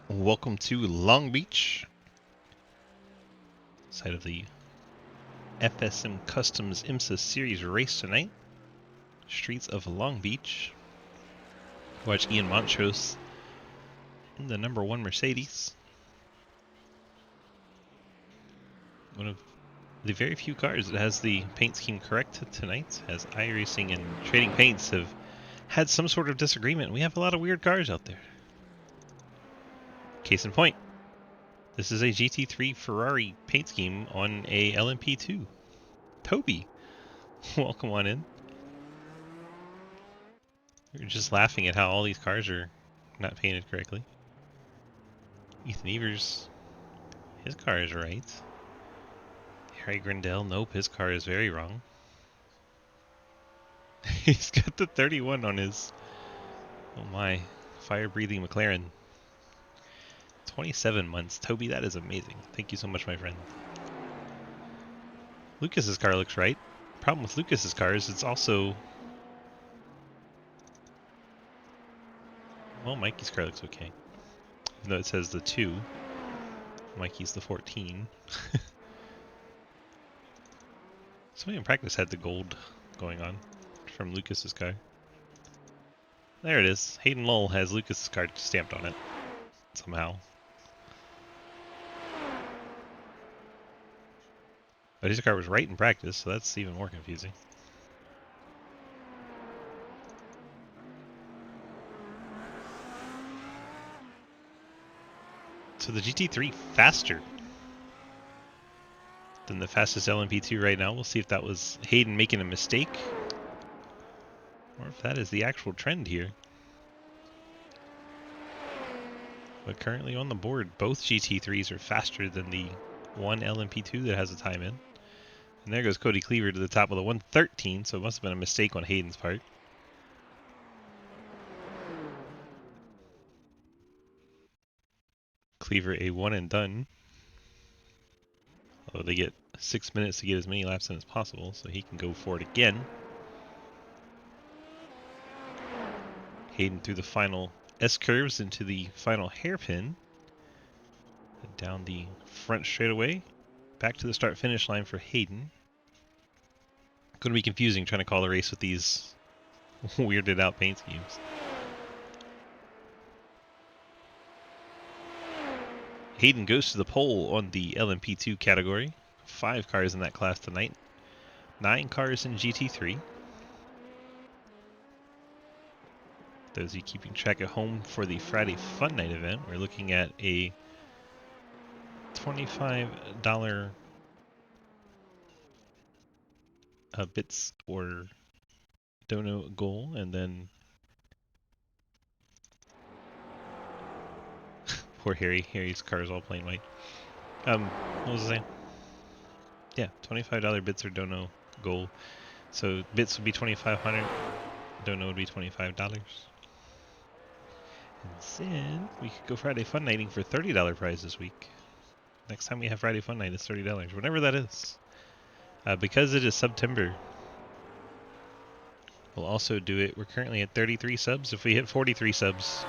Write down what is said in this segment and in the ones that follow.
Welcome to Long Beach, site of the FSM Customs IMSA Series race tonight. Streets of Long Beach. Watch Ian Montrose in the #1 Mercedes. One of the very few cars that has the paint scheme correct tonight, as iRacing and Trading Paints have had some sort of disagreement. We have a lot of weird cars out there. Case in point, this is a GT3 Ferrari paint scheme on a LMP2. Toby, welcome on in. You're just laughing at how all these cars are not painted correctly. Ethan Evers, his car is right. Harry Grindell, nope, his car is very wrong. He's got the 31 on his, oh my, fire-breathing McLaren. 27 months. Toby, that is amazing. Thank you so much, my friend. Lucas's car looks right. Problem with Lucas's car is it's also... Well, Mikey's car looks okay. Even though it says the 2. Mikey's the 14. Somebody in practice had the gold going on from Lucas's car. There it is. Hayden Lull has Lucas's car stamped on it. Somehow. But his car was right in practice, so that's even more confusing. So the GT3 faster than the fastest LMP2 right now. We'll see if that was Hayden making a mistake, or if that is the actual trend here. But currently on the board, both GT3s are faster than the one LMP2 that has a time in. And there goes Cody Cleaver to the top of the 113, so it must have been a mistake on Hayden's part. Cleaver a one and done. Although they get 6 minutes to get as many laps in as possible, so he can go for it again. Hayden through the final S-curves into the final hairpin. Down the front straightaway. Back to the start-finish line for Hayden. Going to be confusing trying to call the race with these weirded out paint schemes. Hayden goes to the pole on the LMP2 category. 5 cars in that class tonight. 9 cars in GT3. Those of you keeping track at home for the Friday Fun Night event, we're looking at a $25 bits or dono goal, and then poor Harry. Harry's car is all plain white. What was I saying? Yeah, $25 bits or dono goal. So bits would be $2,500. Dono would be $25. And then we could go Friday Fun Nighting for $30 prize this week. Next time we have Friday Fun Night, it's $30, whatever that is. Because it is September, we'll also do it. We're currently at 33 subs. If we hit 43 subs,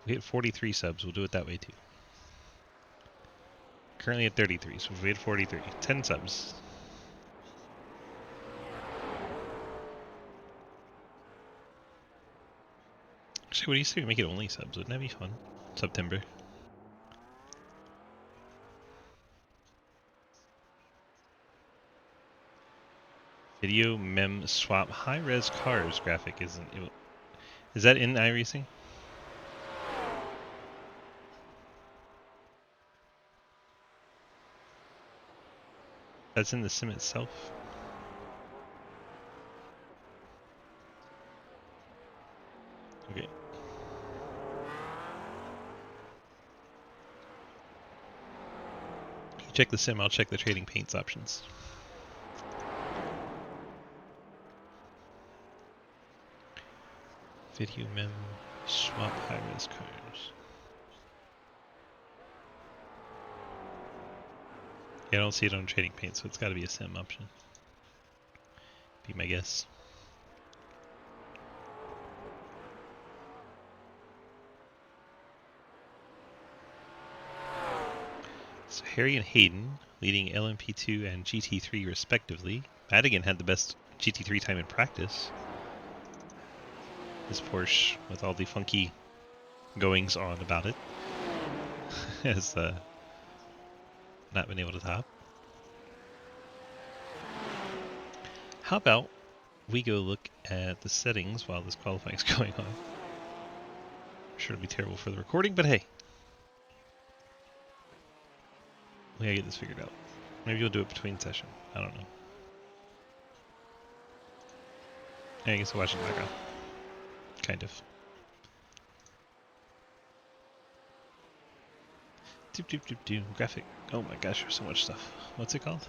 we'll do it that way too. Currently at 33, so if we hit 43, 10 subs. Actually, what do you say we make it only subs? Wouldn't that be fun? September. Video mem swap high res cars graphic isn't. Is that in iRacing? That's in the sim itself. Okay. You check the sim, I'll check the trading paints options. Video mem swap high res cars. Yeah, I don't see it on trading paint, so it's got to be a sim option. Be my guess. So Harry and Hayden leading LMP2 and GT3 respectively. Madigan had the best GT3 time in practice. This Porsche, with all the funky goings on about it, has not been able to top. How about we go look at the settings while this qualifying is going on? I'm sure it'll be terrible for the recording, but hey. We gotta get this figured out. Maybe we'll do it between session. I don't know. I guess I'll watch it in the background. Kind of. Doop doop doop doop. Graphic. Oh my gosh, there's so much stuff. What's it called?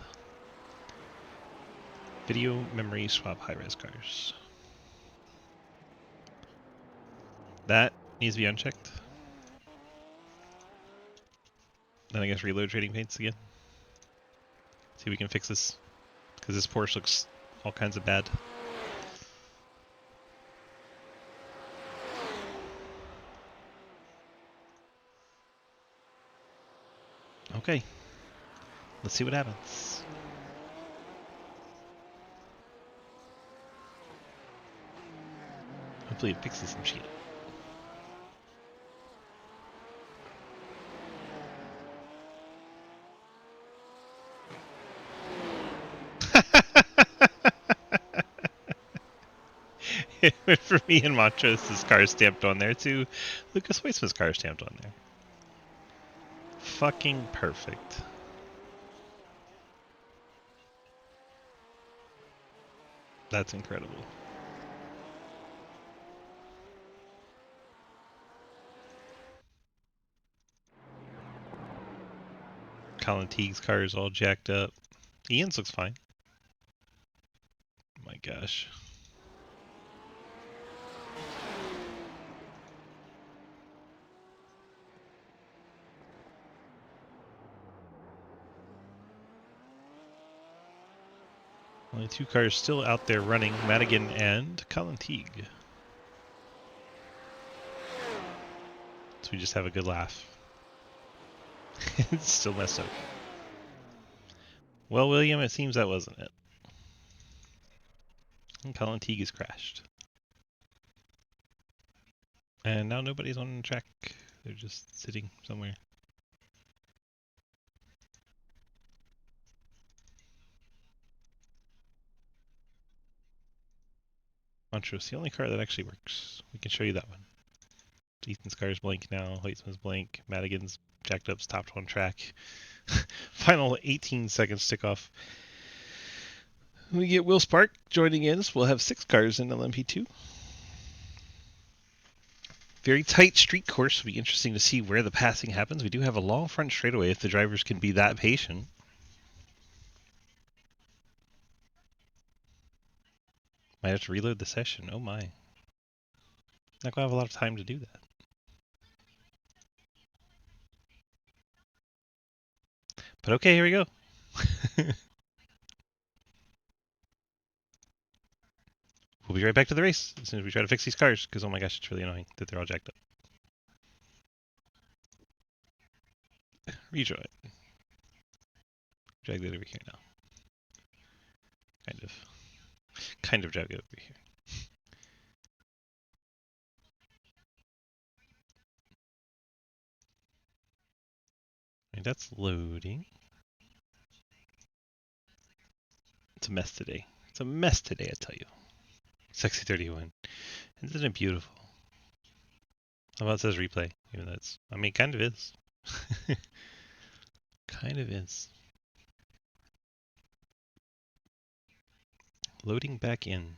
Video memory swap high-res cars. That needs to be unchecked. Then I guess reload trading paints again. See if we can fix this. Because this Porsche looks all kinds of bad. Okay. Let's see what happens. Hopefully it fixes some shit. For me and Montrose' car stamped on there too. Lucas Weissman's car stamped on there. Fucking perfect. That's incredible. Colin Teague's car is all jacked up. Ian's looks fine. Oh my gosh. Only two cars still out there running, Madigan and Colin Teague. So we just have a good laugh. It's still messed up. Well, William, it seems that wasn't it. And Colin Teague has crashed. And now nobody's on the track. They're just sitting somewhere. Montrose, the only car that actually works. We can show you that one. Ethan's car is blank now. Heitzman's blank. Madigan's jacked up, stopped on track. Final 18 seconds tick off. We get Will Spark joining in, so we'll have 6 cars in LMP2. Very tight street course. It'll be interesting to see where the passing happens. We do have a long front straightaway if the drivers can be that patient. Might have to reload the session. Oh my. Not gonna have a lot of time to do that. But okay, here we go. We'll be right back to the race as soon as we try to fix these cars, because oh my gosh, it's really annoying that they're all jacked up. Redraw it. Drag that over here now. Kind of drag it over here. Right, that's loading. It's a mess today. It's a mess today, I tell you. Sexy 31. Isn't it beautiful? How about it says replay? Even though it's, I mean, kind of is. Kind of is. Loading back in.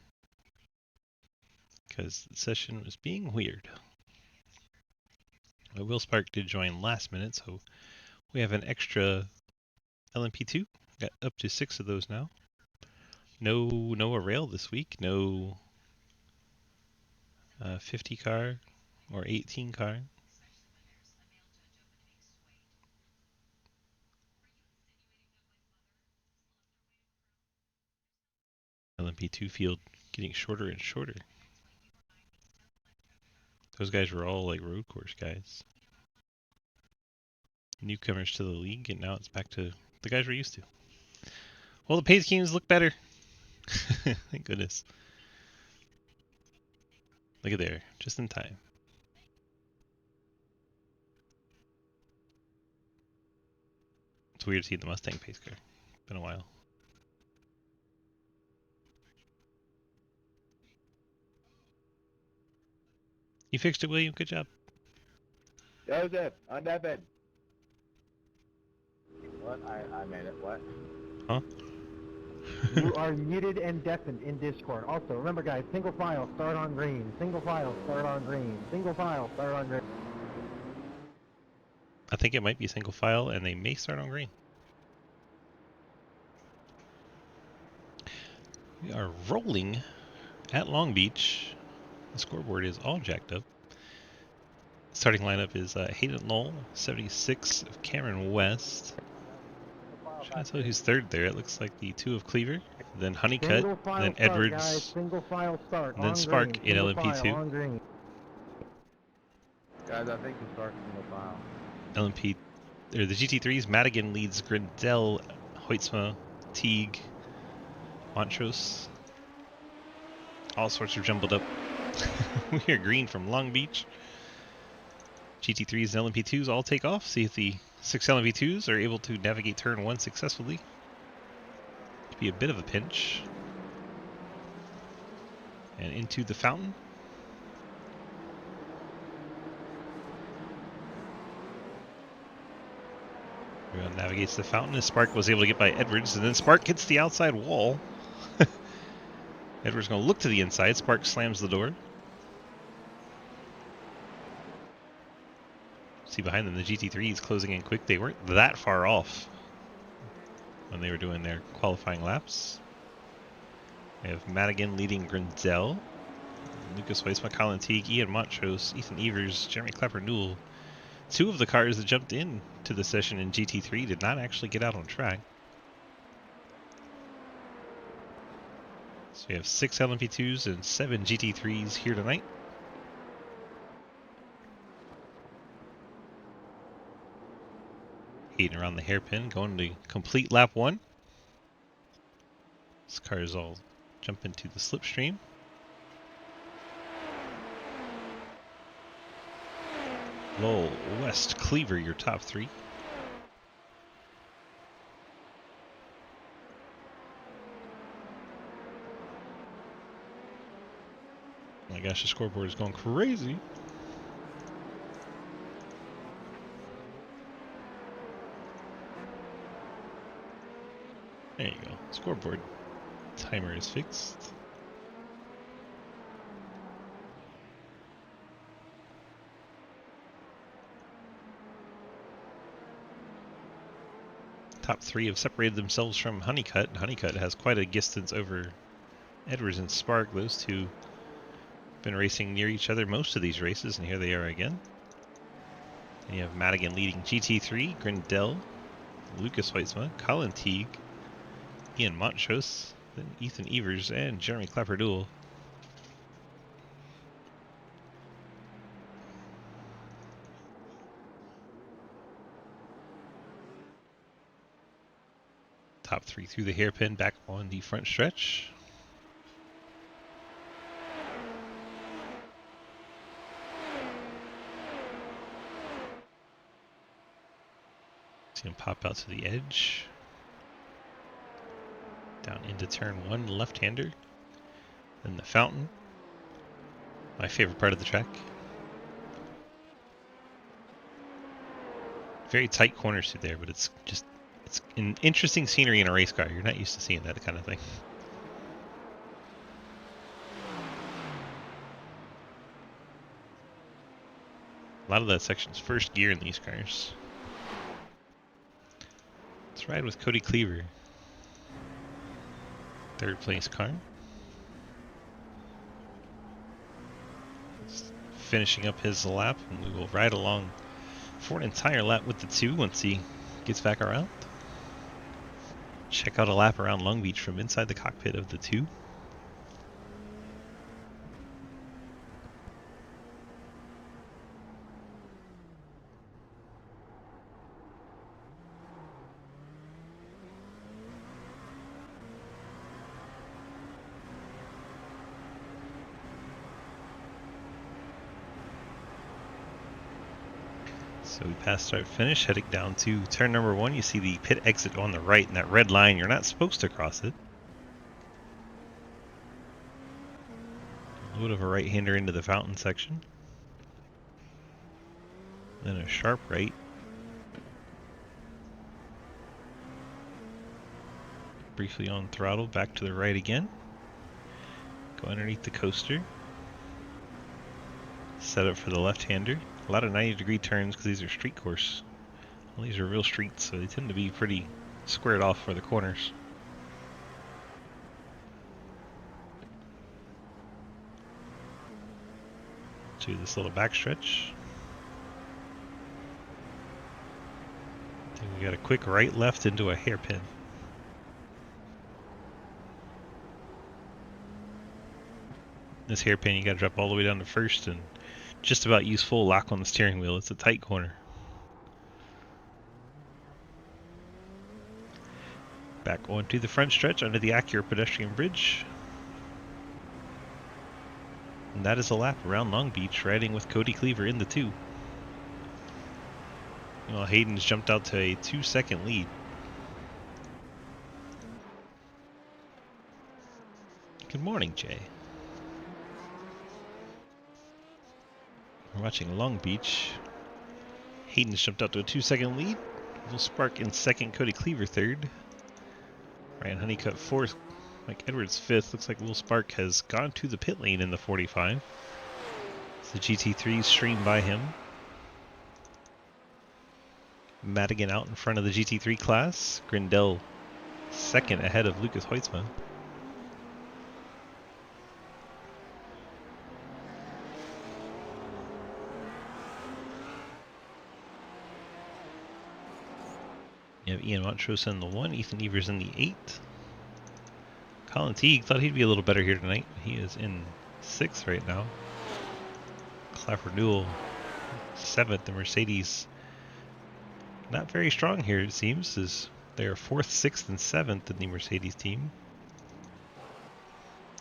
Because the session was being weird. Will Spark did join last minute, so we have an extra LMP2. Got up to 6 of those now. No rail this week. No 50 car or 18 car. LMP2 field getting shorter and shorter. Those guys were all like road course guys. newcomers to the league, and now it's back to the guys we're used to. Well, the pace schemes look better. Thank goodness. Look at there, just in time. It's weird seeing the Mustang pace car. Been a while. You fixed it, William. Good job. Joseph, on that bed. What? I made it. What? Huh? You are muted and deafened in Discord. Also, remember guys, single file, start on green. Single file, start on green. Single file, start on green. I think it might be single file, and they may start on green. We are rolling at Long Beach. The scoreboard is all jacked up. Starting lineup is Hayden Lowell, 76 of Cameron West. I'm trying to tell who's third there. It looks like the 2 of Cleaver, then Honeycutt, Single file then start, Edwards, guys. Single file start and then on Spark green. in Single file LMP2. on green. Guys, I think you start single file. LMP, or the GT3s, Madigan leads Grindel, Hoytsma, Teague, Montrose. All sorts are jumbled up. We are green from Long Beach. GT3s and LMP2s all take off. See if the 6 LMP2s are able to navigate turn 1 successfully. Could be a bit of a pinch. And into the fountain. Everyone navigates the fountain as Spark was able to get by Edwards, and then Spark hits the outside wall. Edwards going to look to the inside. Spark slams the door. See behind them, the GT3s closing in quick. They weren't that far off when they were doing their qualifying laps. We have Madigan leading Grindel, Lucas Weissma, Colin Teague, Ian Montrose, Ethan Evers, Jeremy Clapper-Newell. 2 of the cars that jumped in to the session in GT3 did not actually get out on track. So we have 6 LMP2s and 7 GT3s here tonight. Hayden around the hairpin, going to complete lap 1. This car is all jump into the slipstream. Lowell, West, Cleaver, your top 3. Oh my gosh, the scoreboard is going crazy. There you go. Scoreboard timer is fixed. Top 3 have separated themselves from Honeycutt. Honeycutt has quite a distance over Edwards and Spark. Those 2 have been racing near each other most of these races, and here they are again. And you have Madigan leading GT3, Grindel, Lucas Weitzma, Colin Teague, Ian Montrose, then Ethan Evers, and Jeremy Clapper-Newell. Top 3 through the hairpin, back on the front stretch. See him pop out to the edge. Down into turn 1, left-hander. Then the fountain. My favorite part of the track. Very tight corners through there, but it's an interesting scenery in a race car. You're not used to seeing that kind of thing. A lot of that section's first gear in these cars. Let's ride with Cody Cleaver. 3rd place car. Finishing up his lap, and we will ride along for an entire lap with the 2 once he gets back around. Check out a lap around Long Beach from inside the cockpit of the 2. So we passed start finish, heading down to turn number 1. You see the pit exit on the right, and that red line, you're not supposed to cross it. A little bit of a right-hander into the fountain section. Then a sharp right. Briefly on throttle, back to the right again. Go underneath the coaster. Set up for the left-hander. A lot of 90-degree turns because these are street course. Well, these are real streets, so they tend to be pretty squared off for the corners. To this little backstretch. Then we got a quick right left into a hairpin. This hairpin you got to drop all the way down to first and just about use full lock on the steering wheel. It's a tight corner. Back onto the front stretch under the Acura pedestrian bridge. And that is a lap around Long Beach, riding with Cody Cleaver in the 2. Well, Hayden's jumped out to a 2-second lead. Good morning, Jay. We're watching Long Beach. Hayden's jumped out to a 2-second lead. Will Spark in second, Cody Cleaver third. Ryan Honeycutt fourth, Mike Edwards fifth. Looks like Will Spark has gone to the pit lane in the 45. The GT3 streamed by him. Madigan out in front of the GT3 class. Grindel second ahead of Lucas Hoitzma. You have Ian Montrose in the 1, Ethan Evers in the 8. Colin Teague thought he'd be a little better here tonight. He is in 6th right now. Clapper Newell 7th. The Mercedes not very strong here, it seems, as they are 4th, 6th, and 7th in the Mercedes team.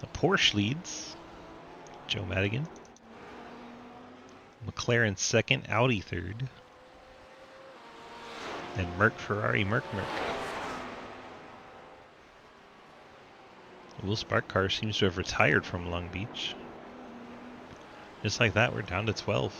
The Porsche leads. Joe Madigan. McLaren 2nd, Audi 3rd. And Merc Ferrari, Merc. Will Spark car seems to have retired from Long Beach. Just like that, we're down to 12.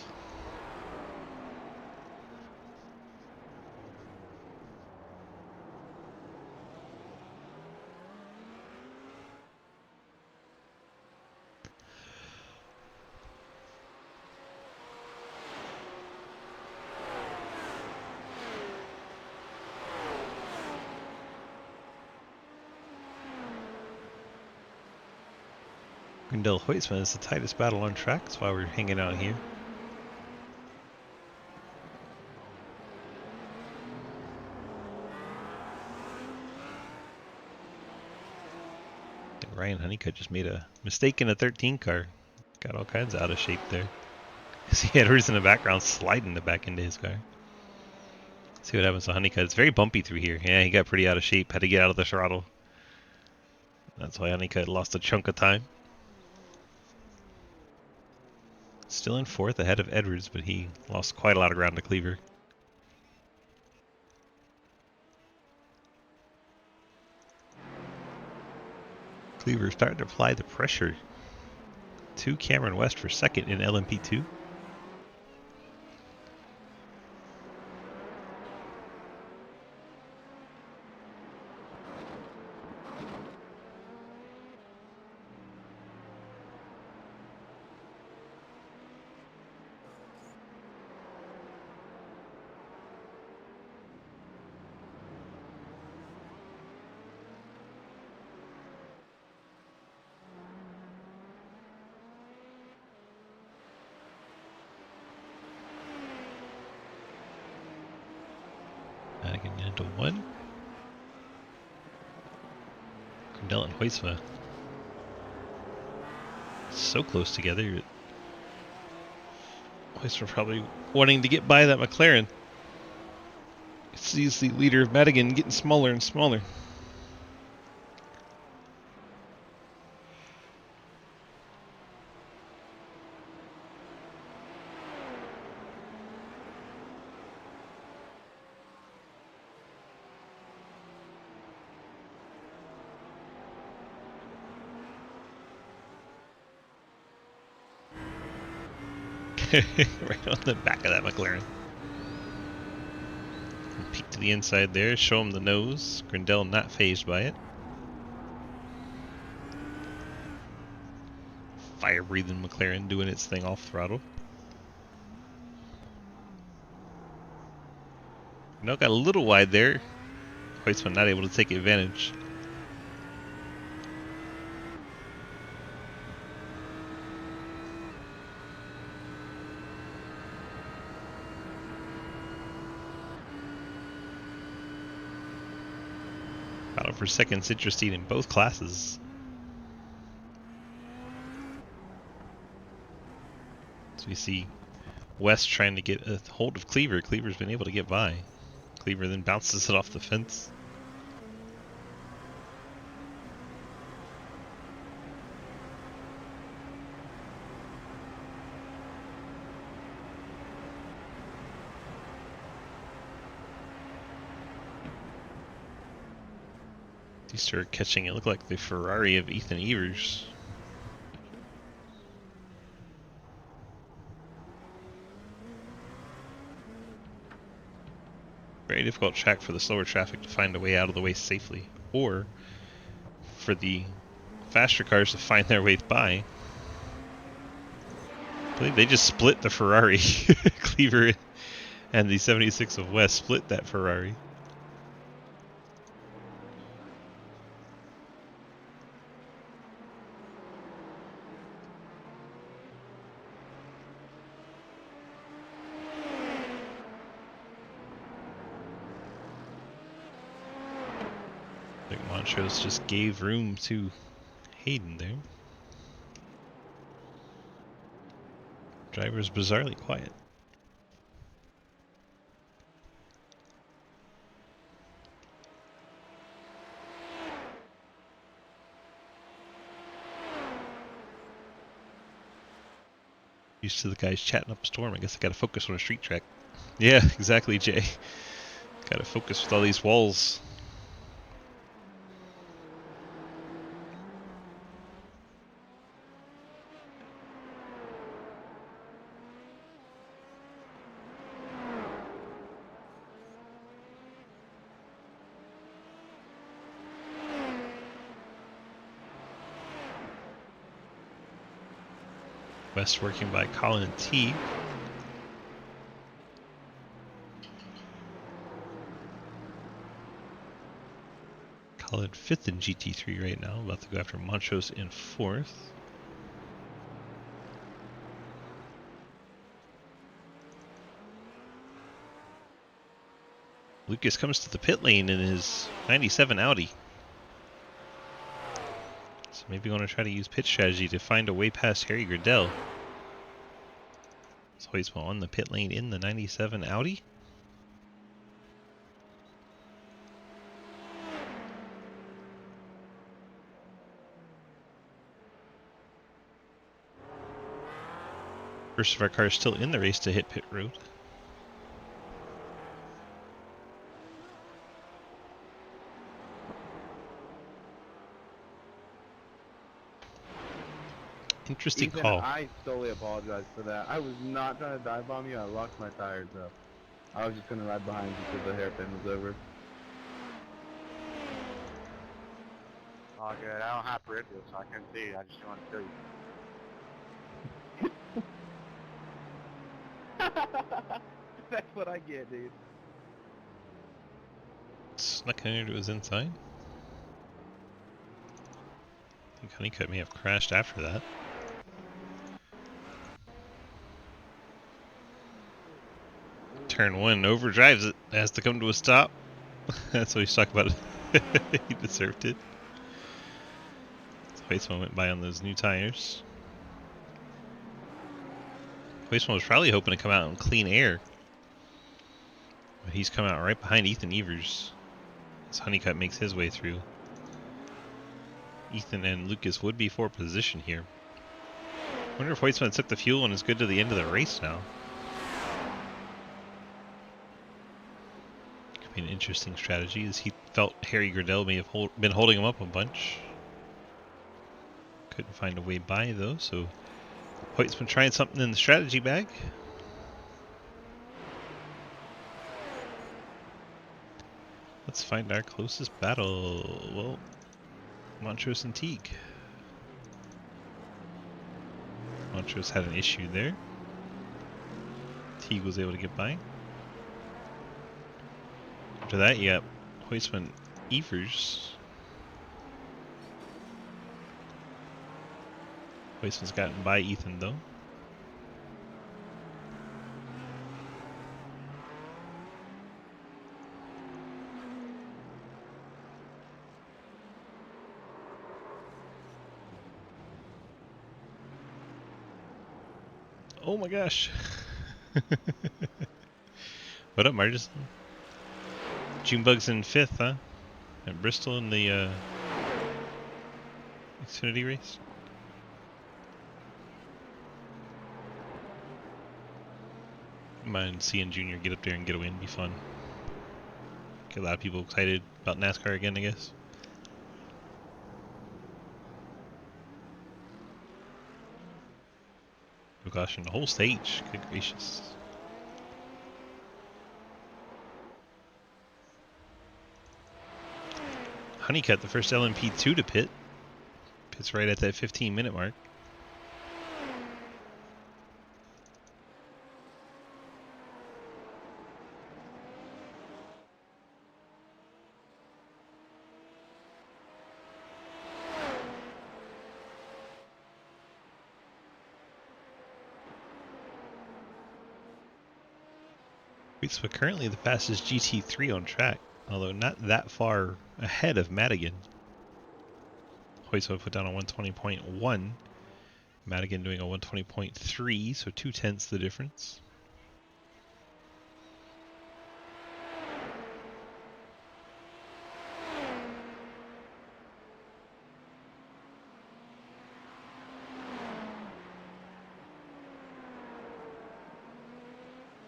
Grindel Hoitzman is the tightest battle on track. That's why we're hanging out here. And Ryan Honeycutt just made a mistake in a 13 car. Got all kinds of out of shape there. See Edwards in the background sliding the back into his car. See what happens to Honeycutt. It's very bumpy through here. Yeah, he got pretty out of shape. Had to get out of the throttle. That's why Honeycutt lost a chunk of time. Still in 4th ahead of Edwards, but he lost quite a lot of ground to Cleaver. Cleaver starting to apply the pressure to Cameron West for 2nd in LMP2. Madigan into 1. Grindel and Hoitzma so close together. Hoitzma probably wanting to get by that McLaren. It sees the leader of Madigan getting smaller and smaller. Right on the back of that McLaren. Peek to the inside there, show him the nose. Grindel not phased by it. Fire-breathing McLaren doing its thing off throttle. No, got a little wide there. Hoytsman not able to take advantage. Battle for second's interesting in both classes. So we see West trying to get a hold of Cleaver. Cleaver's been able to get by. Cleaver then bounces it off the fence. He started catching it looked like the Ferrari of Ethan Evers. Very difficult track for the slower traffic to find a way out of the way safely, or for the faster cars to find their way by. I believe they just split the Ferrari. Cleaver and the 76 of West split that Ferrari. I think Montrose just gave room to Hayden there. Driver's bizarrely quiet. Used to the guys chatting up a storm. I guess I gotta focus on a street track. Yeah, exactly, Jay. Gotta focus with all these walls. West working by Colin T. Colin 5th in GT3 right now, about to go after Montrose in 4th. Lucas comes to the pit lane in his 97 Audi. So maybe going to try to use pit strategy to find a way past Harry Gradell. So he's on the pit lane in the 97 Audi. First of our cars still in the race to hit pit road. Interesting Ethan, call. I solely apologize for that. I was not trying to dive bomb you. I locked my tires up. I was just going to ride behind you till the hairpin was over. All good. I don't have peripherals, so I couldn't see. I just wanted to show you. That's what I get, dude. Snuck into his inside. I think Honeycutt may have crashed after that. Turn 1, overdrives it. Has to come to a stop. That's what he's talking about. He deserved it. Hoytsman went by on those new tires. Hoytsman was probably hoping to come out in clean air. But he's come out right behind Ethan Evers as Honeycutt makes his way through. Ethan and Lucas would be for position here. Wonder if Hoytsman took the fuel and is good to the end of the race now. Could be an interesting strategy, as he felt Harry Gradell may have been holding him up a bunch. Couldn't find a way by though, so Hoyt's been trying something in the strategy bag. Let's find our closest battle. Well, Montrose and Teague. Montrose had an issue there. Teague was able to get by. After that, you got Hoytsman Evers. Hoytsman's gotten by Ethan though. Oh my gosh. What up, Margus? Junebug's in 5th, huh? At Bristol in the Xfinity race. Mind seeing Junior get up there and get a win, be fun. Get a lot of people excited about NASCAR again, I guess. Oh gosh, and the whole stage. Good gracious. Honeycutt, the first LMP2 to pit. Pits right at that 15-minute mark. It's currently the fastest GT3 on track, although not that far ahead of Madigan. Hoyt put down a 120.1. Madigan doing a 120.3, so 0.2 the difference.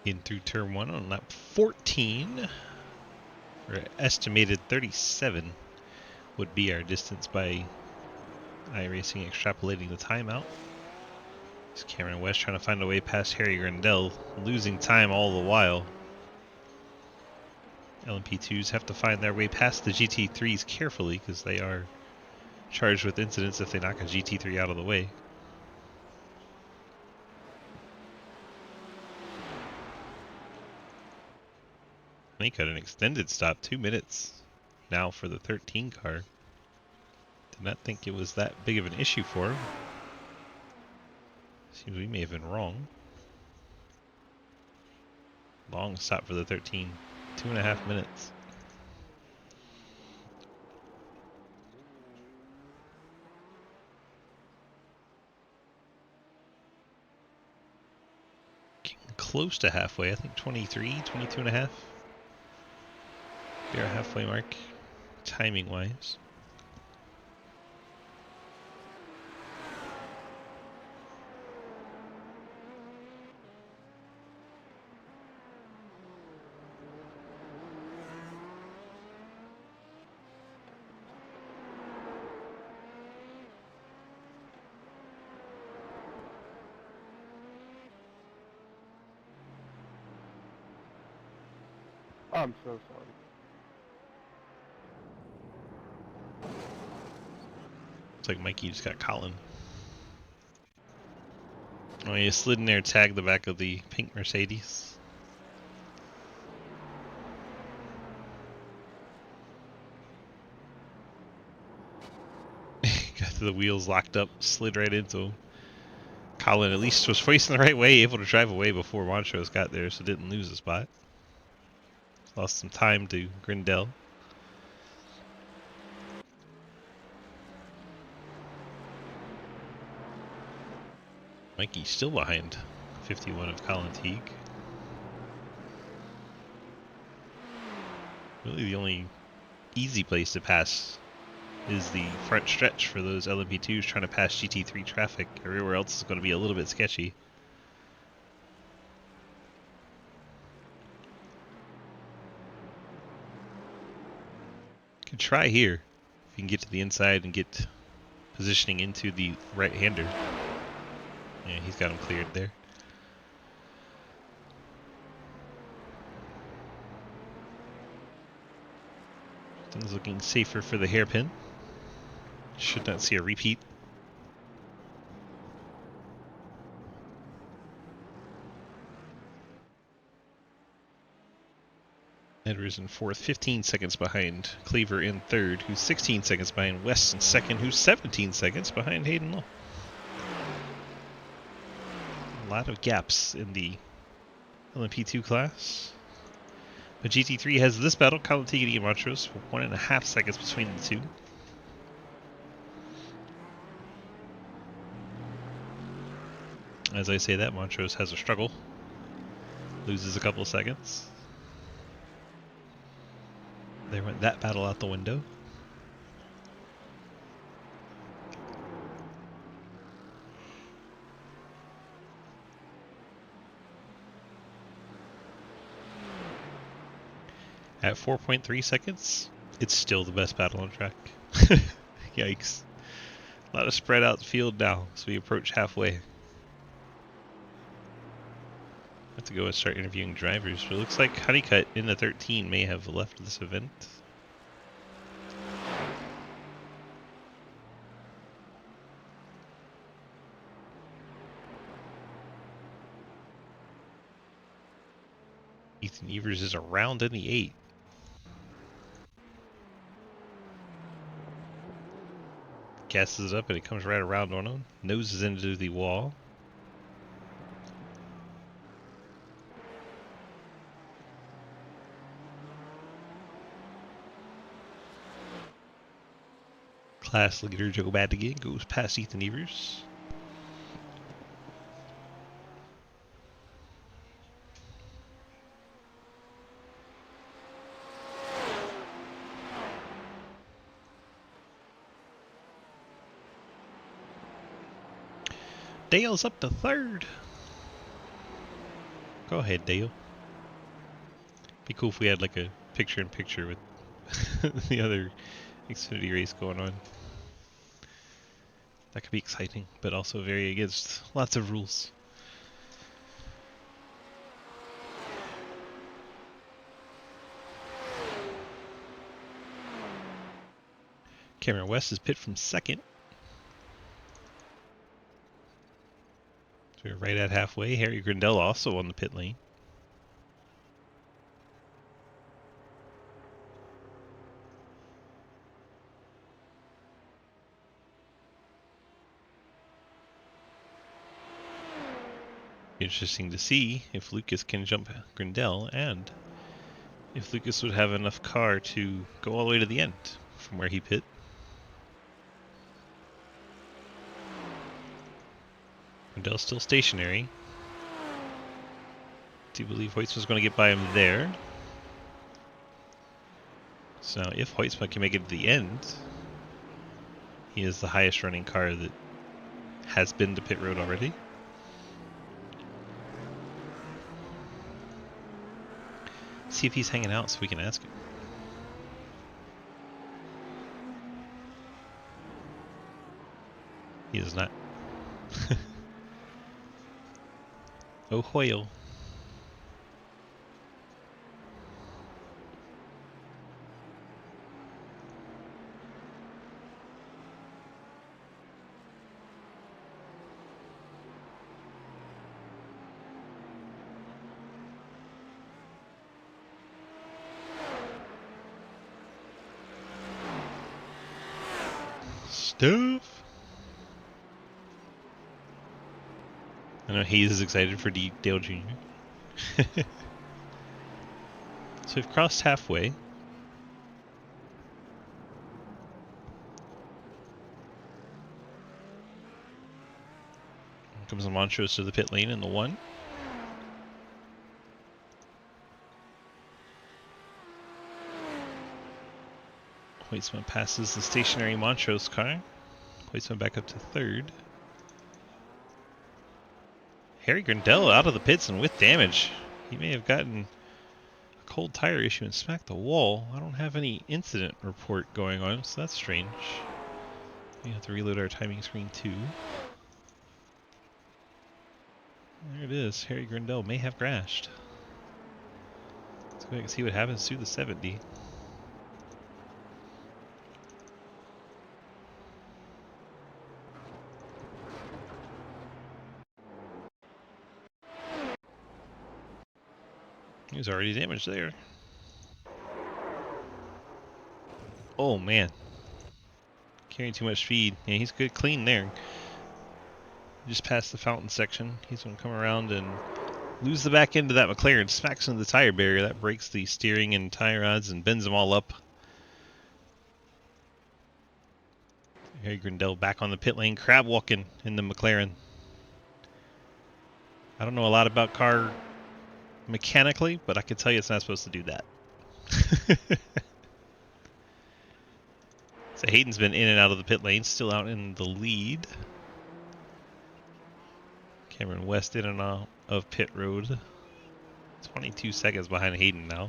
In through turn 1 on lap 14, or estimated 37 would be our distance by iRacing extrapolating the timeout. It's Cameron West trying to find a way past Harry Grandel, losing time all the while. LMP2s have to find their way past the GT3s carefully because they are charged with incidents if they knock a GT3 out of the way. They got an extended stop, 2 minutes now for the 13 car. Did not think it was that big of an issue for him. Seems we may have been wrong. Long stop for the 13, 2.5 minutes. Getting close to halfway, I think 23, 22 and a half. Be our halfway mark, timing wise. I'm so sorry. Looks like Mikey just got Colin. Oh, he slid in there, tagged the back of the pink Mercedes. Got the wheels locked up, slid right into him. Colin at least was facing the right way, able to drive away before Montrose got there, so didn't lose a spot. Lost some time to Grindel. Mikey still behind 51 of Colin Teague. Really the only easy place to pass is the front stretch for those LMP2s trying to pass GT3 traffic. Everywhere else is going to be a little bit sketchy. Could try here if you can get to the inside and get positioning into the right-hander. Yeah, he's got him cleared there. Things looking safer for the hairpin. Should not see a repeat. Edwards in fourth, 15 seconds behind Cleaver in third, who's 16 seconds behind West in second, who's 17 seconds behind Hayden Law. A lot of gaps in the LMP2 class. But GT3 has this battle, Kalatigiri and Montrose, 1.5 seconds between the two. As I say that, Montrose has a struggle. Loses a couple of seconds. There went that battle out the window. At 4.3 seconds, it's still the best battle on track. Yikes. A lot of spread out the field now as we approach halfway. I have to go and start interviewing drivers, but it looks like Honeycutt in the 13 may have left this event. Ethan Evers is around in the 8. Gasses it up and it comes right around on him. Noses into the wall. Class leader Joe Madigan goes past Ethan Evers. Dale's up to third. Go ahead, Dale. Be cool if we had like a picture-in-picture with the other Xfinity race going on. That could be exciting, but also very against lots of rules. Cameron West is pit from second. So we're right at halfway. Harry Grindell also on the pit lane. Interesting to see if Lucas can jump Grindell and if Lucas would have enough car to go all the way to the end from where he pit. Grindell's still stationary. Do you believe Hoytsman's going to get by him there? So now if Hoytsman can make it to the end, he is the highest running car that has been to pit road already. See if he's hanging out so we can ask him. He is not. Oh, Hoyle. Stuff. I know Hayes is excited for Dale Jr. So we've crossed halfway. Here comes the Montrose to the pit lane in the 1. Hoytsman passes the stationary Montrose car. Hoytsman back up to third. Harry Grindell out of the pits and with damage. He may have gotten a cold tire issue and smacked the wall. I don't have any incident report going on, so that's strange. We have to reload our timing screen too. There it is. Harry Grindel may have crashed. Let's go back and see what happens to the 70. He was already damaged there. Oh man. Carrying too much speed. Yeah, he's good clean there. Just past the fountain section. He's going to come around and lose the back end of that McLaren. Smacks into the tire barrier. That breaks the steering and tire rods and bends them all up. Harry Grindel back on the pit lane. Crab walking in the McLaren. I don't know a lot about car mechanically, but I can tell you it's not supposed to do that. So Hayden's been in and out of the pit lane, still out in the lead. Cameron West in and out of pit road. 22 seconds behind Hayden now.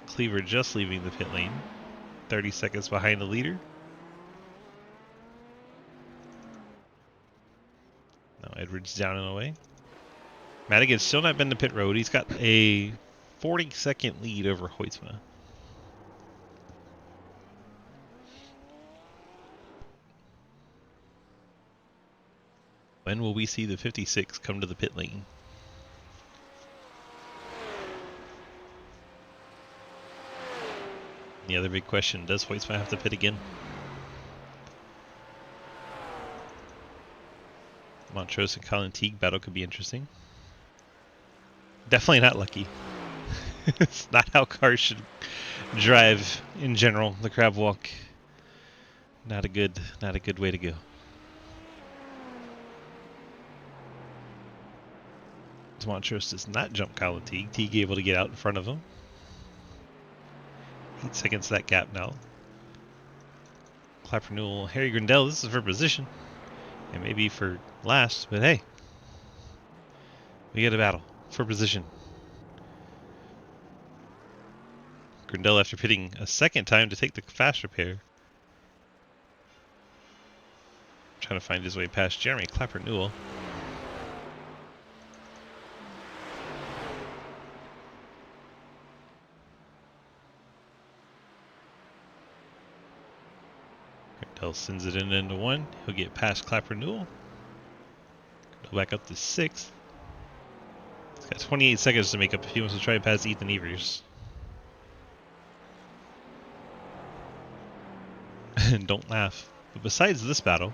Cleaver just leaving the pit lane. 30 seconds behind the leader. Now Edwards down and away. Madigan's still not been to pit road. He's got a 40-second lead over Hoytsma. When will we see the 56 come to the pit lane? The other big question, does Hoytsma have to pit again? Montrose and Colin Teague battle could be interesting. Definitely not lucky. It's not how cars should drive in general. The crab walk, not a good way to go. Montrose does not jump Colin Teague. Teague able to get out in front of him. 8 seconds that gap now. Clap renewal. Harry Grindel, this is for position. And maybe for last, but hey. We get a battle for position. Grindel after pitting a second time to take the fast repair. Trying to find his way past Jeremy Clapper Newell. Grindel sends it in into one. He'll get past Clapper Newell. Go back up to 6th. He's got 28 seconds to make up if he wants to try and pass Ethan Evers. And don't laugh. But besides this battle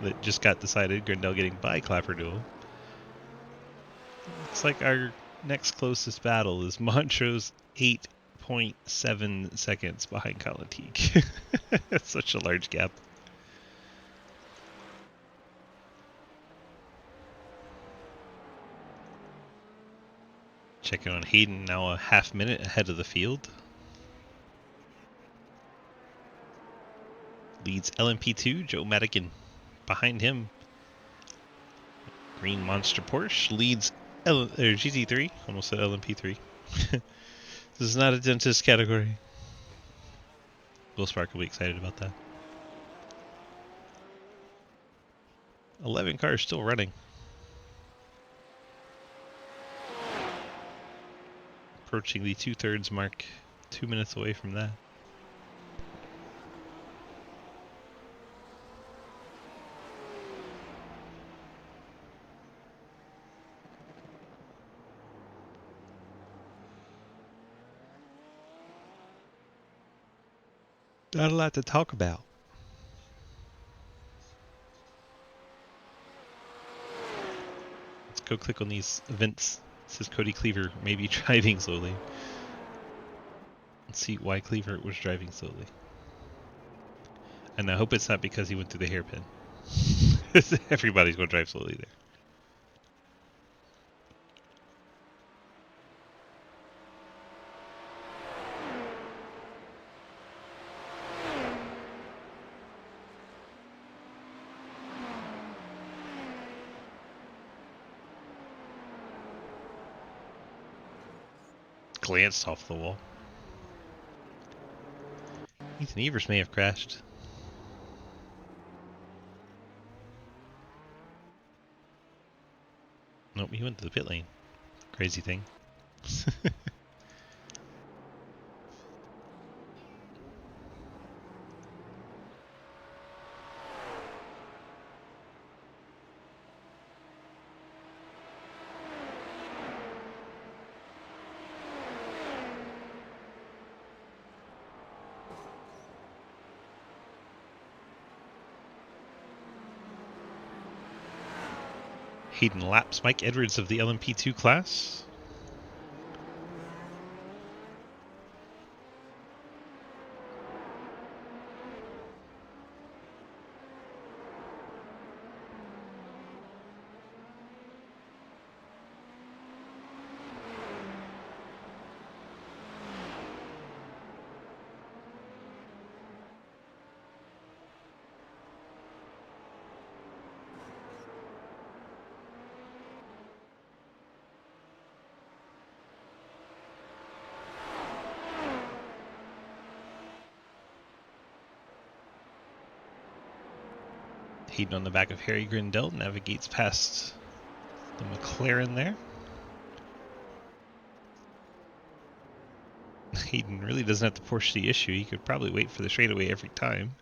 that just got decided, Grindel getting by Clapper Newell, looks like our next closest battle is Montrose 8.7 seconds behind Colin Teague. That's such a large gap. Checking on Hayden, now a half minute ahead of the field. Leads LMP2, Joe Madigan. Behind him, Green Monster Porsche leads GT3. Almost said LMP3. This is not a dentist category. Will Spark will be excited about that. 11 cars still running. Approaching the 2/3 mark. 2 minutes away from that. Not a lot to talk about. Let's go click on these events. It says Cody Cleaver may be driving slowly. Let's see why Cleaver was driving slowly. And I hope it's not because he went through the hairpin. Everybody's going to drive slowly there. Glanced off the wall. Ethan Evers may have crashed. Nope, he went to the pit lane. Crazy thing. Hayden laps Mike Edwards of the LMP2 class. Hayden on the back of Harry Grindel navigates past the McLaren there. Hayden really doesn't have to push the issue. He could probably wait for the straightaway every time.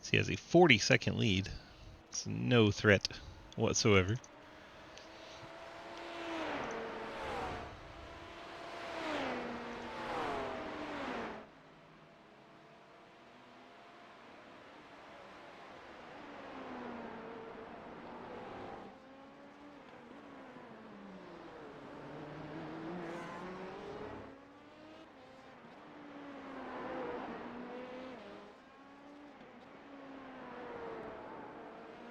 So he has a 40-second lead. It's no threat whatsoever.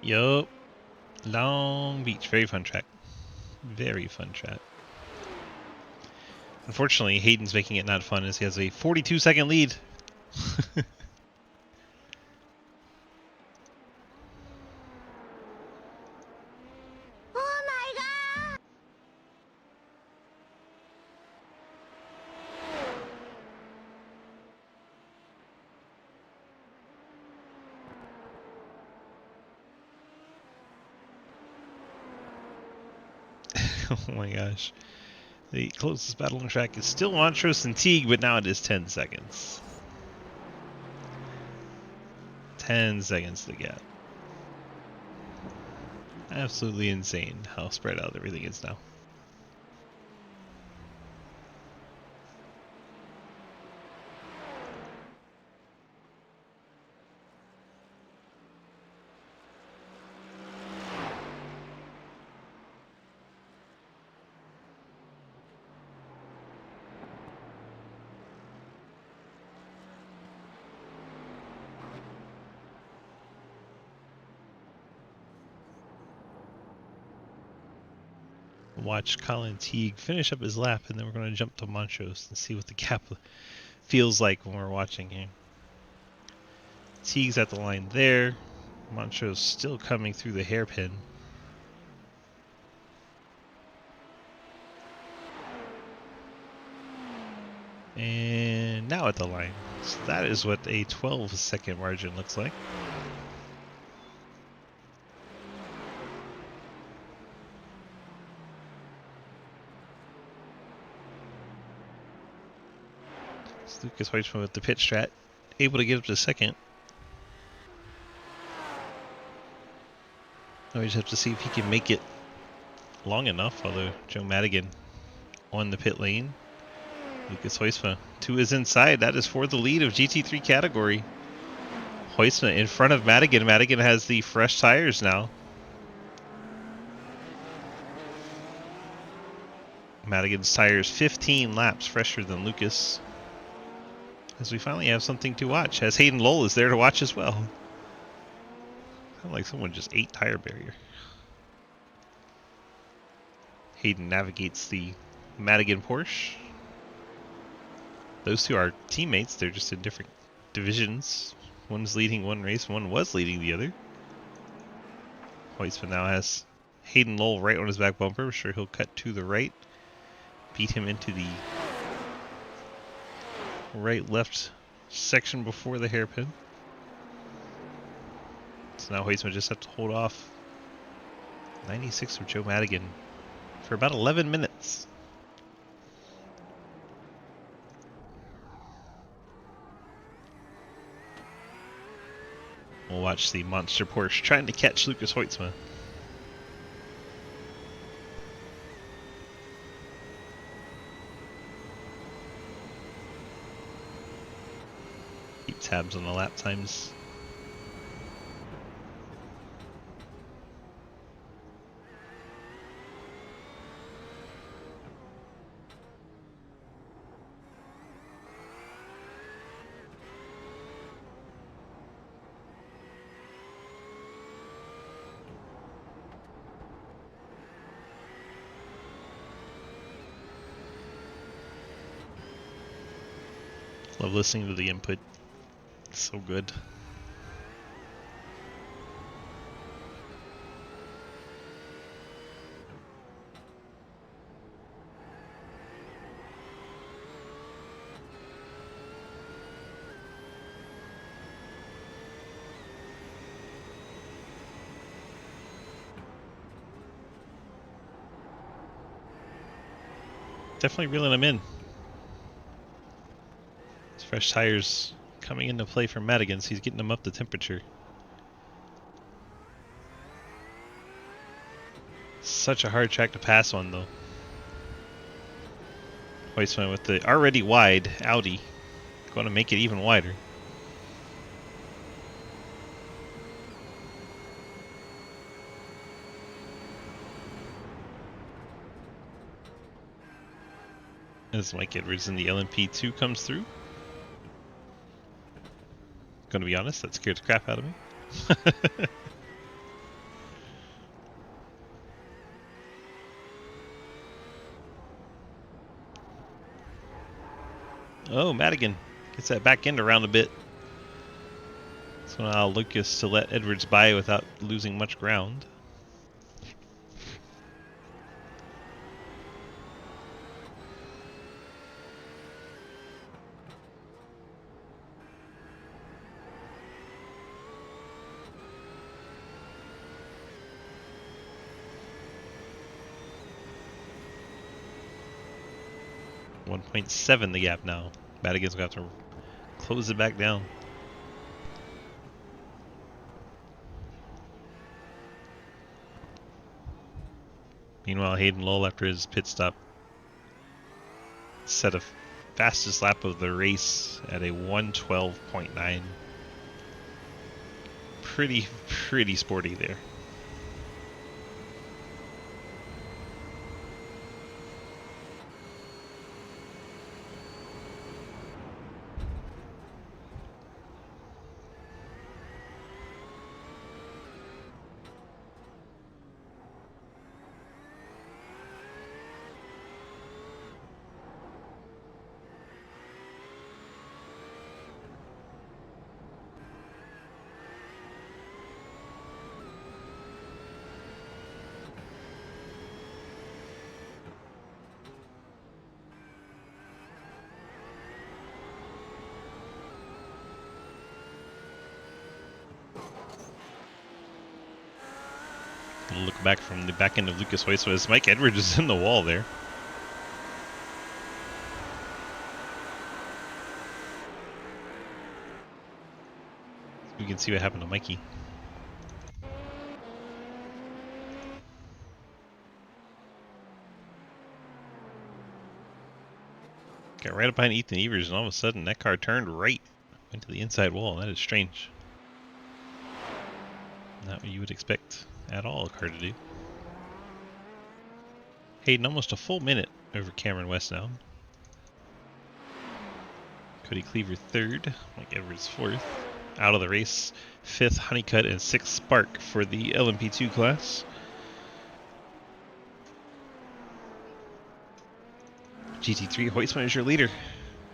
Yup. Long Beach. Very fun track. Very fun track. Unfortunately, Hayden's making it not fun as he has a 42-second lead. Oh my gosh. The closest battle on the track is still Montrose and Teague, but now it is 10 seconds. 10 seconds to get. Absolutely insane how spread out everything is now. Watch Colin Teague finish up his lap, and then we're going to jump to Montrose and see what the gap feels like when we're watching here. Teague's at the line there. Montrose still coming through the hairpin. And now at the line. So that is what a 12-second margin looks like. Lucas Weitzman with the pit strat, able to get up to second. Now we just have to see if he can make it long enough, although Joe Madigan on the pit lane. Lucas Hoisma to his inside. That is for the lead of GT3 category. Hoisma in front of Madigan. Madigan has the fresh tires now. Madigan's tires 15 laps fresher than Lucas. As we finally have something to watch, as Hayden Lowell is there to watch as well. Sounds like someone just ate tire barrier. Hayden navigates the Madigan Porsche. Those two are teammates, they're just in different divisions. One's leading one race, one was leading the other. Hoisman now has Hayden Lowell right on his back bumper. I'm sure he'll cut to the right, beat him into the right-left section before the hairpin. So now Hoisman just have to hold off 96 of Joe Madigan for about 11 minutes. We'll watch the monster Porsche trying to catch Lucas Hoytsma. Keep tabs on the lap times. Love listening to the input. It's so good. Definitely reeling him in. His fresh tires coming into play for Madigan, so he's getting them up to temperature. Such a hard track to pass on, though. Hoytsman with the already wide Audi, going to make it even wider. As Mike Edwards in the LMP2 comes through. Gonna be honest, that scared the crap out of me. Oh, Madigan gets that back end around a bit. So now Lucas to let Edwards by without losing much ground. .7 the gap now. Madigan's going to have to close it back down. Meanwhile, Hayden Lowell, after his pit stop, set a fastest lap of the race at a 1:12.9. Pretty sporty there. Look back from the back end of Lucas Hoytsma as Mike Edwards is in the wall there. We can see what happened to Mikey. Got right up behind Ethan Evers, and all of a sudden that car turned right, went to the inside wall. That is strange. Not what you would expect at all a car to do. Hayden almost a full minute over Cameron West now. Cody Cleaver third, Mike Edwards fourth. Out of the race, fifth Honeycutt and sixth Spark for the LMP2 class. GT3 Hoytsman is your leader.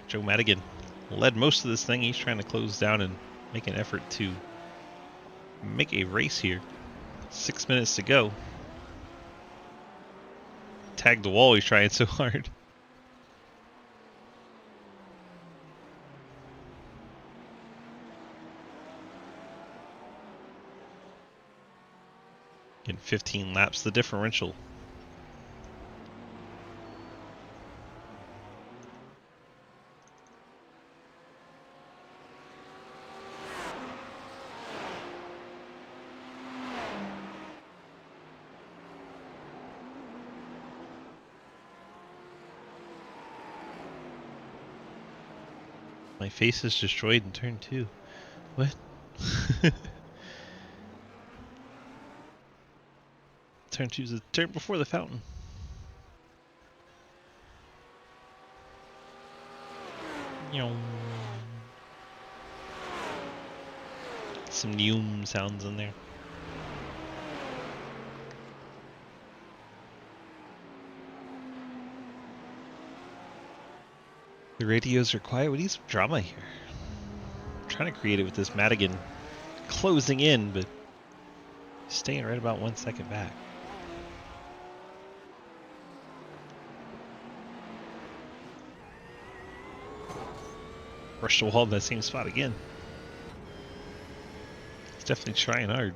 Joe Madigan led most of this thing. He's trying to close down and make an effort to make a race here. 6 minutes to go. Tag the wall, he's trying so hard. In 15 laps, the differential My face is destroyed in turn 2. What? Turn 2 is the turn before the fountain. Some neum sounds in there. The radios are quiet. We need some drama here. I'm trying to create it with this Madigan closing in, but staying right about 1 second back. Rushed the wall in that same spot again. It's definitely trying hard.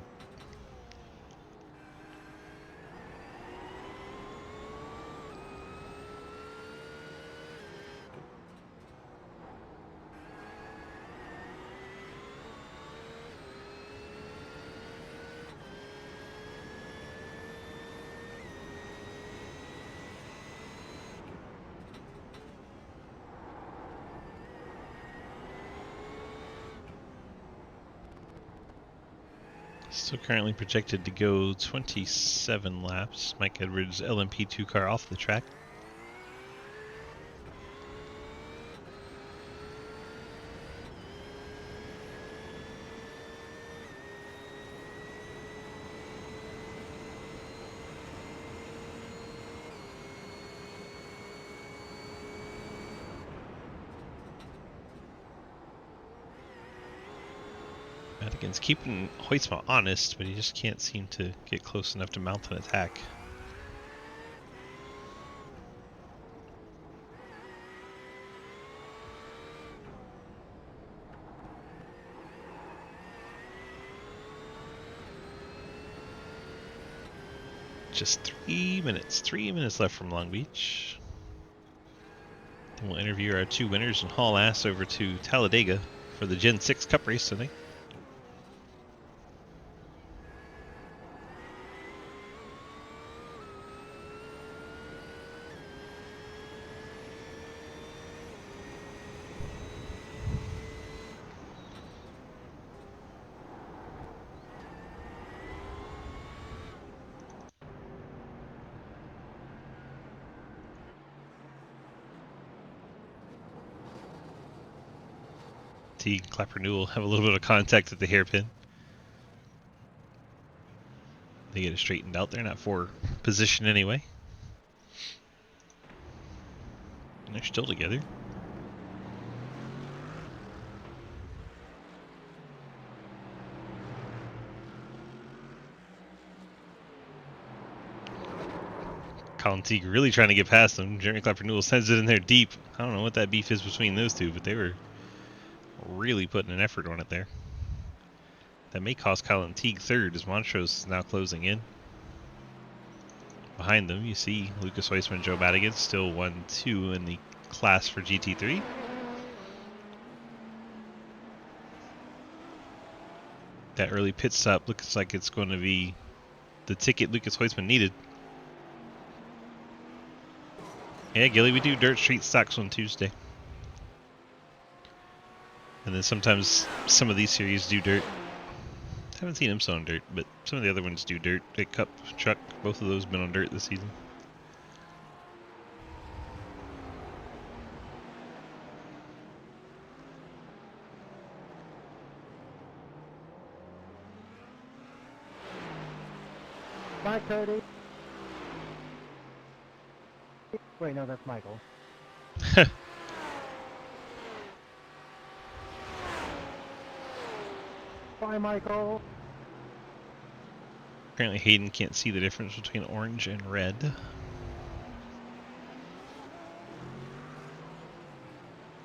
Still currently projected to go 27 laps. Mike Edwards' LMP2 car off the track. Madigan's keeping Hoytsma honest, but he just can't seem to get close enough to mount an attack. Just 3 minutes. 3 minutes left from Long Beach. Then we'll interview our 2 winners and haul ass over to Talladega for the Gen 6 Cup race today. Teague and Clapper Newell have a little bit of contact at the hairpin. They get it straightened out. They're not for position anyway. And they're still together. Colin Teague really trying to get past them. Jeremy Clapper Newell sends it in there deep. I don't know what that beef is between those two, but they were really putting an effort on it there. That may cost Colin Teague third as Montrose is now closing in. Behind them, you see Lucas Weissman and Joe Madigan still 1-2 in the class for GT3. That early pit stop looks like it's going to be the ticket Lucas Weissman needed. Yeah, Gilly, we do dirt street stocks on Tuesday. And then sometimes some of these series do dirt. Haven't seen him on dirt, but some of the other ones do dirt. Big Cup, Truck, both of those been on dirt this season. Bye, Cody. Wait, no, that's Michael. Bye, Michael. Apparently Hayden can't see the difference between orange and red.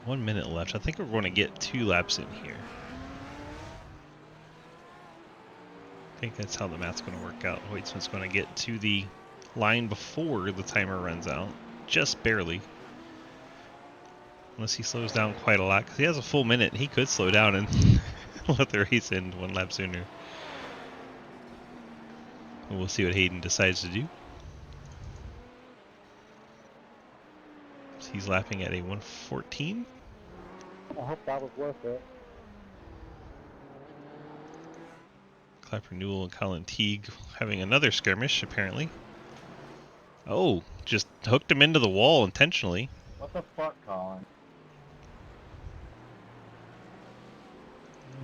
1 minute left. I think we're going to get 2 laps in here. I think that's how the math's going to work out. Hoytsman's going to get to the line before the timer runs out. Just barely. Unless he slows down quite a lot. Because he has a full minute. He could slow down and let the race end 1 lap sooner. We'll see what Hayden decides to do. He's lapping at a 1:14. I hope that was worth it. Clapper Newell and Colin Teague having another skirmish, apparently. Oh, just hooked him into the wall intentionally. What the fuck, Colin?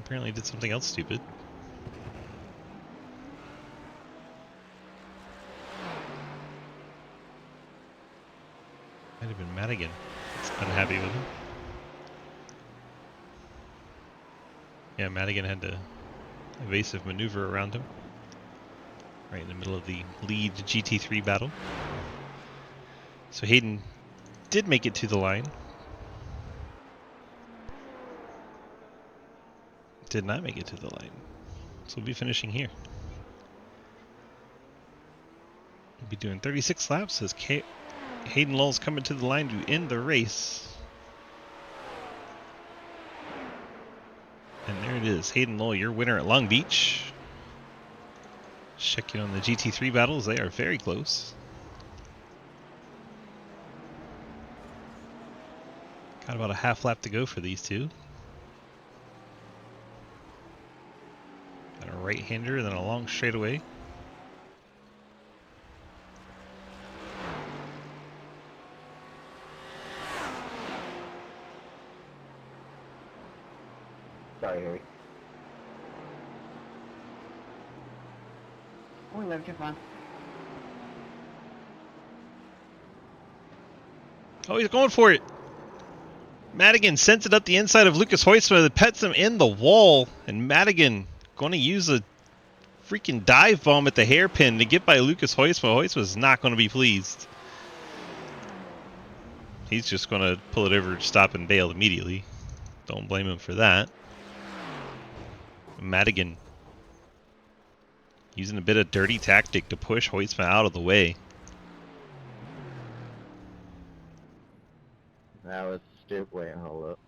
Apparently did something else stupid. Might have been Madigan that's unhappy with him. Yeah, Madigan had to evasive maneuver around him. Right in the middle of the lead GT3 battle. So Hayden did make it to the line. Did not make it to the line. So we'll be finishing here. We'll be doing 36 laps as Hayden Lowell's coming to the line to end the race. And there it is. Hayden Lowell, your winner at Long Beach. Checking on the GT3 battles. They are very close. Got about a half lap to go for these two. Got a right-hander and then a long straightaway. Sorry, Harry. We lived your fun. Oh, he's going for it. Madigan sends it up the inside of Lucas Hoysma that pets him in the wall. And Madigan going to use a freaking dive bomb at the hairpin to get by Lucas Hoysma. Hoysma's not going to be pleased. He's just going to pull it over, stop, and bail immediately. Don't blame him for that. Madigan using a bit of dirty tactic to push Hoysma out of the way. That was stupid. Wait, hold up.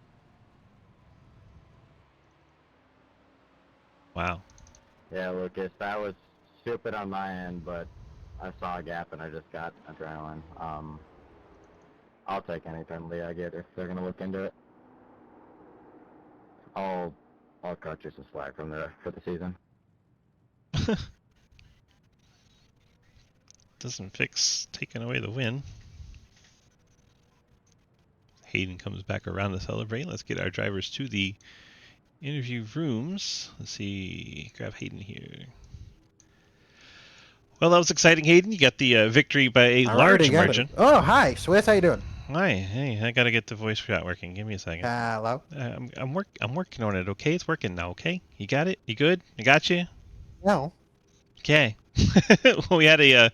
Wow. Yeah, Lucas, that was stupid on my end, but I saw a gap and I just got adrenaline. I'll take any penalty I get if they're gonna look into it. I'll cut you some slack for the season. Doesn't fix taking away the win. Hayden comes back around to celebrate. Let's get our drivers to the interview rooms. Let's see. Grab Hayden here. Well, that was exciting, Hayden. You got the victory by a large margin. Oh, hi, Swiss. How you doing? Hi. Hey, I gotta get the voice shot working. Give me a second. Hello. I'm working on it. Okay, it's working now. Okay, you got it. You good? I got you. No. Okay. Well, we had a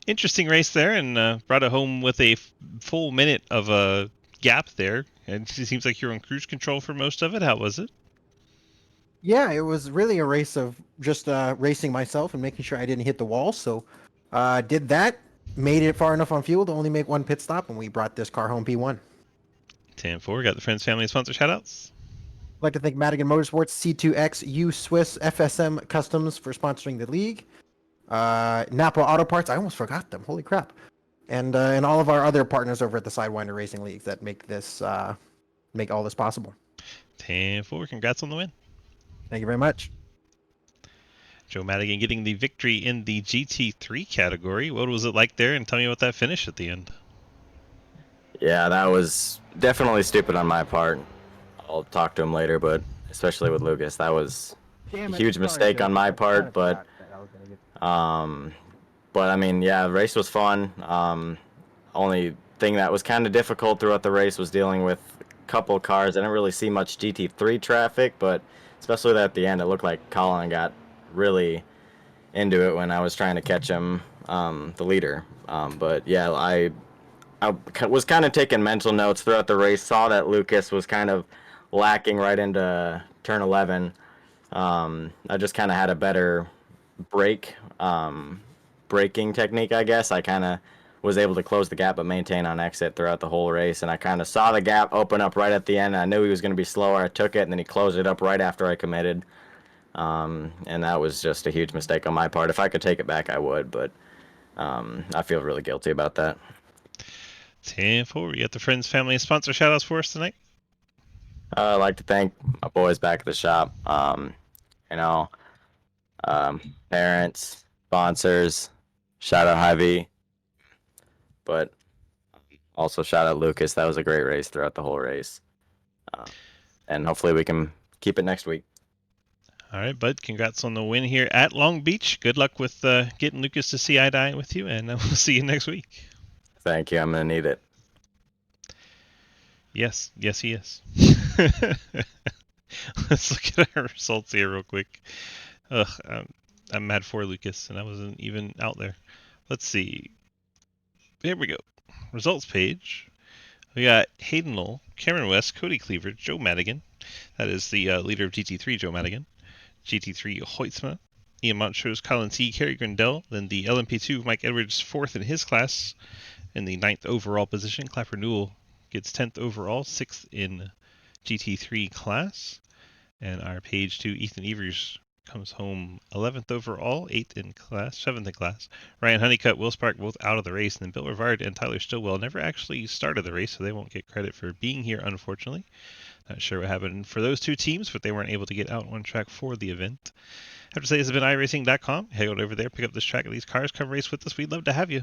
interesting race there and brought it home with a full minute of a gap there. And it seems like you're on cruise control for most of it. How was it? Yeah, it was really a race of just racing myself and making sure I didn't hit the wall. So did that, made it far enough on fuel to only make one pit stop, and we brought this car home P1. 10-4, got the Friends Family sponsor shoutouts. I'd like to thank Madigan Motorsports, C2X, U Swiss, FSM Customs for sponsoring the league. Napa Auto Parts, I almost forgot them. Holy crap. And all of our other partners over at the Sidewinder Racing Leagues that make this make all this possible. 10-4, congrats on the win. Thank you very much. Joe Madigan getting the victory in the GT3 category. What was it like there? And tell me about that finish at the end. Yeah, that was definitely stupid on my part. I'll talk to him later, but especially with Lucas, that was a huge mistake on my part. But I mean, yeah, the race was fun. Only thing that was kind of difficult throughout the race was dealing with a couple cars. I didn't really see much GT3 traffic, but especially at the end, it looked like Colin got really into it when I was trying to catch him, the leader. But yeah, I was kind of taking mental notes throughout the race, saw that Lucas was kind of lacking right into turn 11. I just kind of had a better braking technique, I guess. I kind of was able to close the gap but maintain on exit throughout the whole race, and I kind of saw the gap open up right at the end. I knew he was going to be slower. I took it, and then he closed it up right after I committed. And that was just a huge mistake on my part. If I could take it back, I would, but I feel really guilty about that. 10-4, we got the Friends Family sponsor shoutouts for us tonight. I'd like to thank my boys back at the shop. You know, parents, sponsors, shout out Hy-Vee, but also shout out Lucas. That was a great race throughout the whole race. And hopefully we can keep it next week. All right, bud. Congrats on the win here at Long Beach. Good luck with getting Lucas to see eye to eye with you, and we'll see you next week. Thank you. I'm going to need it. Yes, he is. Let's look at our results here real quick. I'm mad for Lucas, and I wasn't even out there. Let's see. Here we go. Results page. We got Hayden Lowell, Cameron West, Cody Cleaver, Joe Madigan. That is the leader of GT3, Joe Madigan. GT3 Hoytsma, Ian Montrose, Colin T, Kerry Grindell. Then the LMP2, Mike Edwards, 4th in his class. In the 9th overall position, Clapper Newell gets 10th overall, 6th in GT3 class. And our page 2, Ethan Evers, comes home 11th overall, 8th in class, 7th in class. Ryan Honeycutt, Will Spark both out of the race, and then Bill Rivard and Tyler Stillwell never actually started the race, so they won't get credit for being here, unfortunately. Not sure what happened for those two teams, but they weren't able to get out on track for the event. I have to say, this has been iRacing.com. Head on over there, pick up this track of these cars, come race with us. We'd love to have you.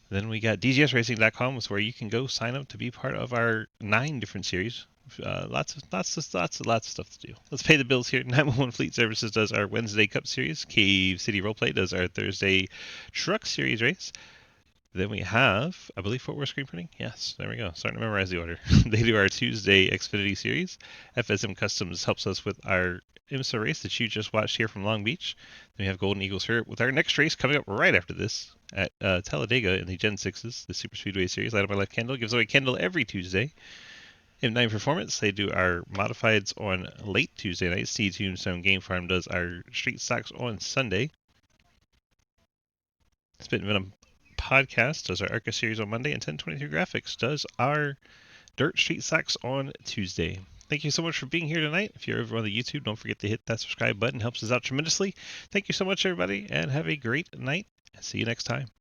Then we got DGSRacing.com, is where you can go sign up to be part of our 9 different series. Lots of stuff to do. Let's pay the bills here. 911 Fleet Services does our Wednesday Cup Series. Cave City Roleplay does our Thursday Truck Series race. Then we have, I believe, Fort Worth Screen Printing. Yes, there we go. Starting to memorize the order. They do our Tuesday Xfinity Series. FSM Customs helps us with our IMSA race that you just watched here from Long Beach. Then we have Golden Eagles here with our next race coming up right after this at Talladega in the Gen 6s, the Super Speedway Series. Light Up My Life Kendall gives away a Kendall every Tuesday. M9 Performance, they do our modifieds on late Tuesday night. Steve Tombstone Game Farm does our street stocks on Sunday. Spit and Venom Podcast does our ARCA series on Monday, and 1023 Graphics does our Dirt Street Stocks on Tuesday. Thank you so much for being here tonight. If you're over on the YouTube, don't forget to hit that subscribe button. It helps us out tremendously. Thank you so much, everybody, and have a great night. See you next time.